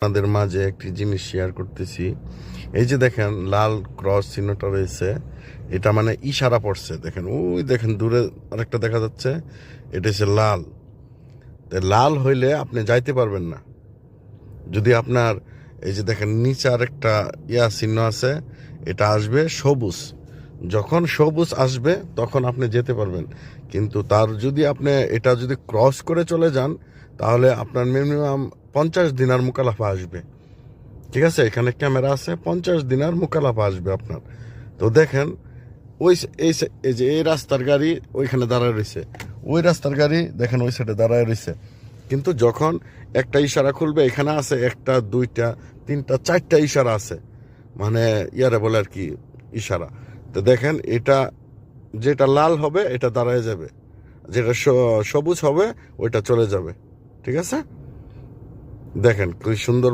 আপনাদের মাঝে একটি জিনিস শেয়ার করতেছি। এই যে দেখেন লাল ক্রস চিহ্নটা রয়েছে, এটা মানে ইশারা পড়ছে। দেখেন ওই দেখেন দূরে আরেকটা দেখা যাচ্ছে, এটা হচ্ছে লাল। লাল হইলে আপনি যাইতে পারবেন না। যদি আপনার এই যে দেখেন নিচে আরেকটা চিহ্ন আছে, এটা আসবে সবুজ। যখন সবুজ আসবে তখন আপনি যেতে পারবেন। কিন্তু তার যদি আপনি এটা যদি ক্রস করে চলে যান, তাহলে আপনার মিনিমাম 50 দিনার মুকালাফা আসবে। ঠিক আছে, এখানে ক্যামেরা আছে, 50 দিনার মুকালাফা আসবে আপনার। তো দেখেন ওই এই যে এই রাস্তার গাড়ি ওইখানে দাঁড়ায় রয়েছে, ওই রাস্তার গাড়ি দেখেন ওই সাইডে দাঁড়ায় রয়েছে। কিন্তু যখন একটা ইশারা খুলবে, এখানে আছে একটা দুইটা তিনটা চারটা ইশারা আছে, মানে ইয়ারে বলে আর কি ইশারা। তো দেখেন এটা যেটা লাল হবে এটা দাঁড়ায় যাবে, যেটা সবুজ হবে ওইটা চলে যাবে। ঠিক আছে, দেখেন কি সুন্দর।